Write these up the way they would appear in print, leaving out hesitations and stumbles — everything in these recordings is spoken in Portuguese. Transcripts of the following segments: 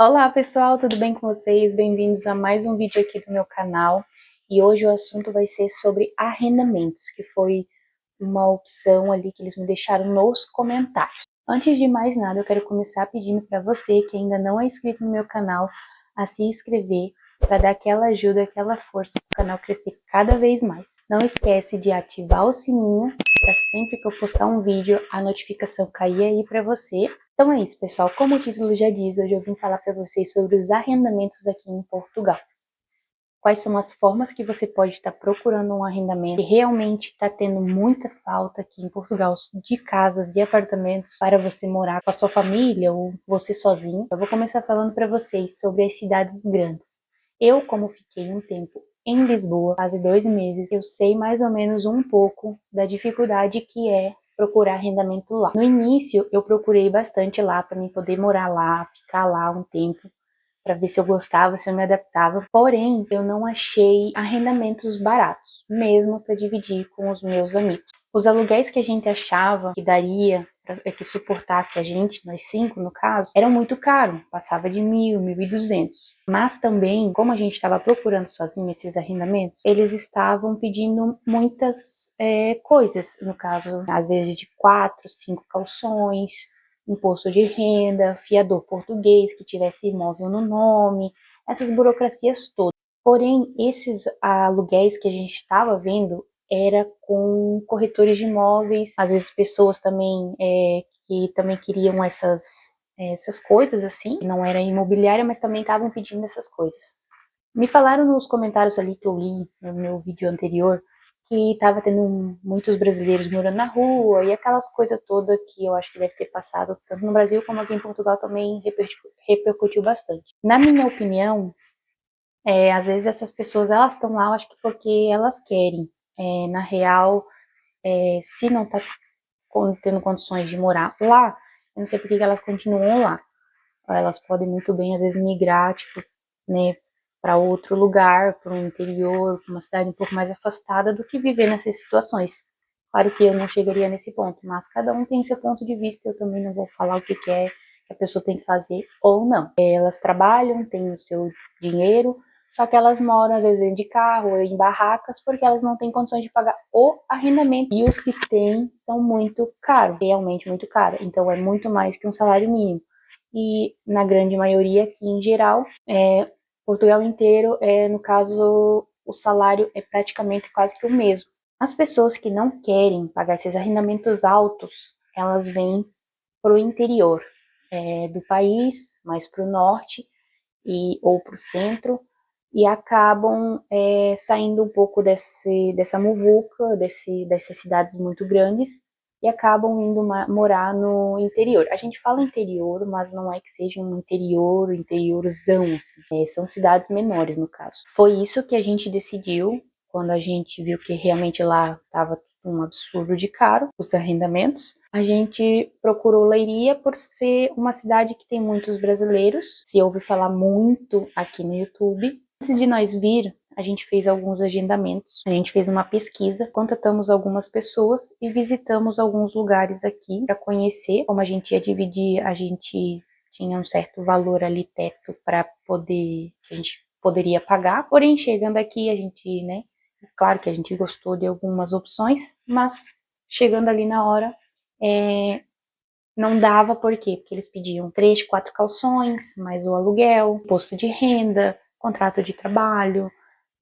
Olá pessoal, tudo bem com vocês? Bem-vindos a mais um vídeo aqui do meu canal. E hoje o assunto vai ser sobre arrendamentos, que foi uma opção ali que eles me deixaram nos comentários. Antes de mais nada, eu quero começar pedindo para você que ainda não é inscrito no meu canal, a se inscrever para dar aquela ajuda, aquela força para o canal crescer cada vez mais. Não esquece de ativar o sininho para sempre que eu postar um vídeo, a notificação cair aí para você. Então é isso, pessoal. Como o título já diz, hoje eu vim falar para vocês sobre os arrendamentos aqui em Portugal. Quais são as formas que você pode estar procurando um arrendamento e realmente está tendo muita falta aqui em Portugal de casas, de apartamentos para você morar com a sua família ou você sozinho. Eu vou começar falando para vocês sobre as cidades grandes. Eu, como fiquei um tempo em Lisboa, quase 2 meses, eu sei mais ou menos um pouco da dificuldade que é procurar arrendamento lá. No início, eu procurei bastante lá para mim poder morar lá, ficar lá um tempo, para ver se eu gostava, se eu me adaptava. Porém, eu não achei arrendamentos baratos, mesmo para dividir com os meus amigos. Os aluguéis que a gente achava que daria, que suportasse a gente, nós 5 no caso, eram muito caros, passava de 1.000, 1.200. Mas também, como a gente estava procurando sozinho esses arrendamentos, eles estavam pedindo muitas coisas, no caso, às vezes de 4, 5 calções, imposto de renda, fiador português que tivesse imóvel no nome, essas burocracias todas. Porém, esses aluguéis que a gente estava vendo era com corretores de imóveis, às vezes pessoas também que também queriam essas coisas assim, não era imobiliária, mas também estavam pedindo essas coisas. Me falaram nos comentários ali que eu li no meu vídeo anterior que estava tendo muitos brasileiros morando na rua e aquelas coisas todas que eu acho que deve ter passado tanto no Brasil como aqui em Portugal também repercutiu bastante. Na minha opinião, às vezes essas pessoas elas estão lá, eu acho que porque elas querem. Na real, se não está tendo condições de morar lá, eu não sei por que elas continuam lá. Elas podem muito bem, às vezes, migrar, tipo, né, para outro lugar, para um interior, para uma cidade um pouco mais afastada do que viver nessas situações. Claro que eu não chegaria nesse ponto, mas cada um tem seu ponto de vista, eu também não vou falar o que é que a pessoa tem que fazer ou não. Elas trabalham, têm o seu dinheiro, só que elas moram às vezes dentro de carro ou em barracas porque elas não têm condições de pagar o arrendamento. E os que têm são muito caros, realmente muito caros. Então é muito mais que um salário mínimo. E na grande maioria aqui em geral, Portugal inteiro, no caso, o salário é praticamente quase que o mesmo. As pessoas que não querem pagar esses arrendamentos altos, elas vêm para o interior do país, mais para o norte ou para o centro, e acabam saindo um pouco dessa muvuca, dessas cidades muito grandes, e acabam indo morar no interior. A gente fala interior, mas não é que seja um interiorzão, assim. São cidades menores, no caso. Foi isso que a gente decidiu, quando a gente viu que realmente lá estava um absurdo de caro, os arrendamentos. A gente procurou Leiria por ser uma cidade que tem muitos brasileiros, se ouve falar muito aqui no YouTube. Antes de nós vir, a gente fez alguns agendamentos, a gente fez uma pesquisa, contatamos algumas pessoas e visitamos alguns lugares aqui para conhecer. Como a gente ia dividir, a gente tinha um certo valor ali, teto, para poder, que a gente poderia pagar. Porém, chegando aqui, a gente, né, claro que a gente gostou de algumas opções, mas chegando ali na hora, não dava, por quê? Porque eles pediam 3, 4 calções, mais o aluguel, imposto de renda, contrato de trabalho,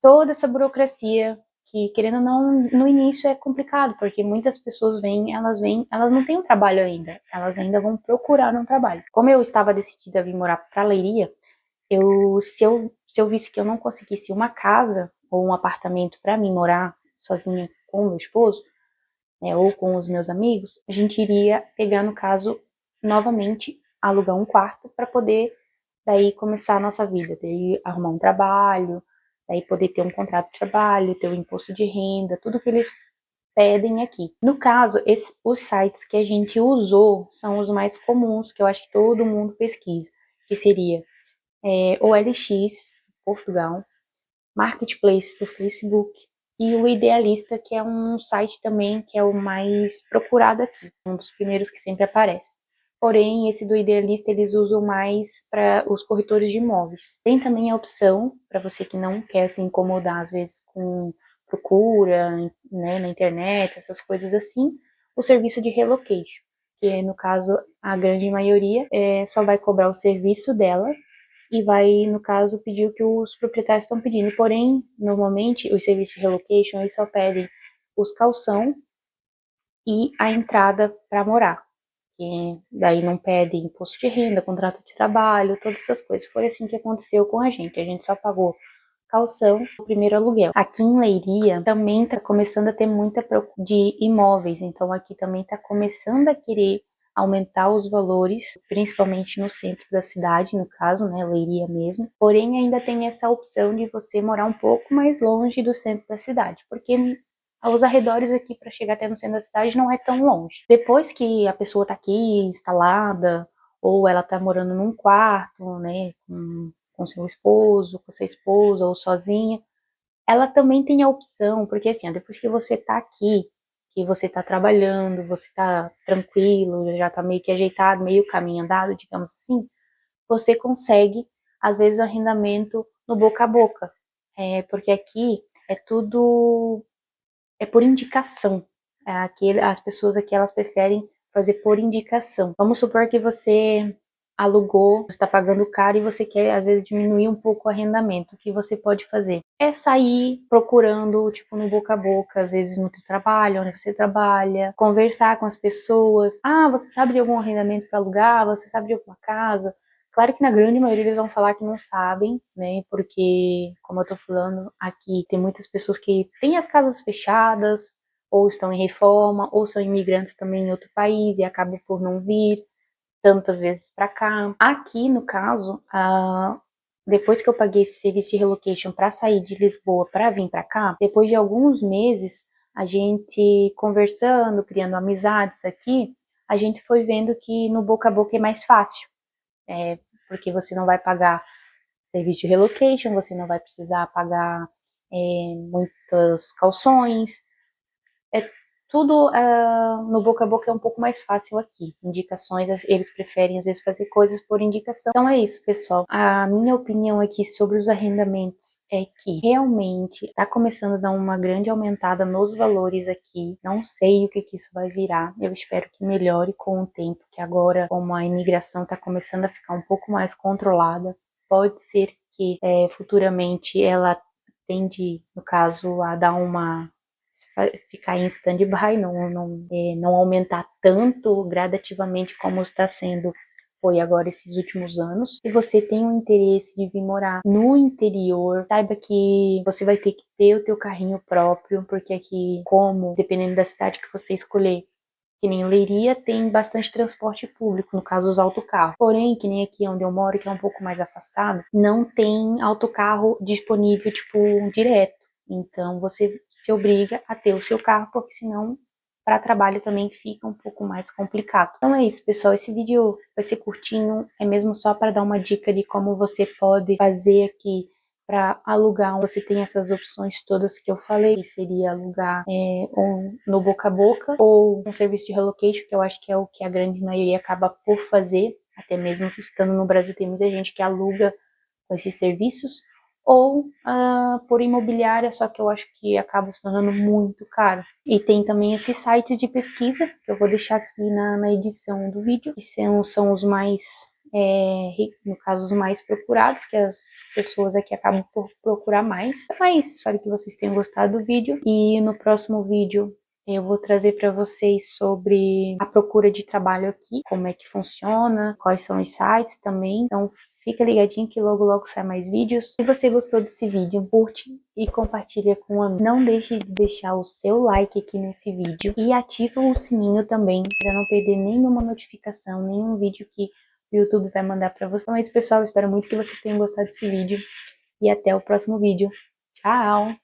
toda essa burocracia que, querendo ou não, no início é complicado, porque muitas pessoas vêm, elas não têm um trabalho ainda, elas ainda vão procurar um trabalho. Como eu estava decidida a vir morar para Leiria, se eu visse que eu não conseguisse uma casa ou um apartamento para mim morar sozinha com o meu esposo, né, ou com os meus amigos, a gente iria pegar, no caso, novamente, alugar um quarto para poder daí começar a nossa vida, daí arrumar um trabalho, daí poder ter um contrato de trabalho, ter o imposto de renda, tudo que eles pedem aqui. No caso, os sites que a gente usou são os mais comuns, que eu acho que todo mundo pesquisa, que seria OLX, Portugal, Marketplace do Facebook e o Idealista, que é um site também que é o mais procurado aqui, um dos primeiros que sempre aparece. porém esse do Idealista eles usam mais para os corretores de imóveis. Tem também a opção, para você que não quer se incomodar às vezes com procura, né, na internet, essas coisas assim, o serviço de relocation, que no caso a grande maioria só vai cobrar o serviço dela e vai, no caso, pedir o que os proprietários estão pedindo. Porém, normalmente, os serviços de relocation, eles só pedem os calção e a entrada para morar. E daí não pede imposto de renda, contrato de trabalho, todas essas coisas. Foi assim que aconteceu com a gente só pagou calção no primeiro aluguel. Aqui em Leiria também está começando a ter muita procura de imóveis, então aqui também está começando a querer aumentar os valores, principalmente no centro da cidade, no caso, né, Leiria mesmo. Porém, ainda tem essa opção de você morar um pouco mais longe do centro da cidade, porque os arredores aqui para chegar até no centro da cidade não é tão longe. Depois que a pessoa está aqui instalada, ou ela está morando num quarto, né, com seu esposo, com sua esposa ou sozinha, ela também tem a opção, porque assim, depois que você tá aqui, que você tá trabalhando, você tá tranquilo, já tá meio que ajeitado, meio caminho andado, digamos assim, você consegue, às vezes, o arrendamento no boca a boca. Porque aqui é tudo por indicação. Aqui, as pessoas aqui elas preferem fazer por indicação. Vamos supor que você alugou, você está pagando caro e você quer às vezes diminuir um pouco o arrendamento. O que você pode fazer? É sair procurando, tipo, no boca a boca, às vezes no teu trabalho, onde você trabalha, conversar com as pessoas. Ah, você sabe de algum arrendamento para alugar? Você sabe de alguma casa? Claro que na grande maioria eles vão falar que não sabem, né? Porque, como eu tô falando, aqui tem muitas pessoas que têm as casas fechadas, ou estão em reforma, ou são imigrantes também em outro país e acabam por não vir tantas vezes para cá. Aqui, no caso, depois que eu paguei esse serviço de relocation para sair de Lisboa para vir para cá, depois de alguns meses, a gente conversando, criando amizades aqui, a gente foi vendo que no boca a boca é mais fácil. Porque você não vai pagar serviço de relocation, você não vai precisar pagar muitas calções, tudo no boca a boca é um pouco mais fácil aqui. Indicações, eles preferem às vezes fazer coisas por indicação. Então é isso, pessoal. A minha opinião aqui sobre os arrendamentos é que realmente está começando a dar uma grande aumentada nos valores aqui. Não sei o que isso vai virar. Eu espero que melhore com o tempo, que agora, como a imigração está começando a ficar um pouco mais controlada, pode ser que futuramente ela tende, no caso, a dar uma ficar em stand-by, não aumentar tanto gradativamente como está sendo foi agora esses últimos anos. Se você tem um interesse de vir morar no interior, saiba que você vai ter que ter o teu carrinho próprio, porque aqui, como, dependendo da cidade que você escolher, que nem Leiria tem bastante transporte público, no caso os autocarros. Porém, que nem aqui onde eu moro, que é um pouco mais afastado, não tem autocarro disponível, tipo, direto. Então, você se obriga a ter o seu carro, porque senão, para trabalho também fica um pouco mais complicado. Então é isso, pessoal. Esse vídeo vai ser curtinho, é mesmo só para dar uma dica de como você pode fazer aqui para alugar. Você tem essas opções todas que eu falei, que seria alugar no boca a boca ou um serviço de relocation, que eu acho que é o que a grande maioria acaba por fazer, até mesmo estando no Brasil tem muita gente que aluga com esses serviços, ou por imobiliária, só que eu acho que acaba se tornando muito caro. E tem também esses sites de pesquisa, que eu vou deixar aqui na edição do vídeo, que são os mais, no caso, os mais procurados, que as pessoas aqui acabam por procurar mais. Então é isso, espero que vocês tenham gostado do vídeo, e no próximo vídeo eu vou trazer para vocês sobre a procura de trabalho aqui, como é que funciona, quais são os sites também. Então fica ligadinho que logo logo sai mais vídeos. Se você gostou desse vídeo, curte e compartilha com um amigo. Não deixe de deixar o seu like aqui nesse vídeo e ativa o sininho também para não perder nenhuma notificação, nenhum vídeo que o YouTube vai mandar para você. Então é isso, pessoal. Espero muito que vocês tenham gostado desse vídeo e até o próximo vídeo. Tchau!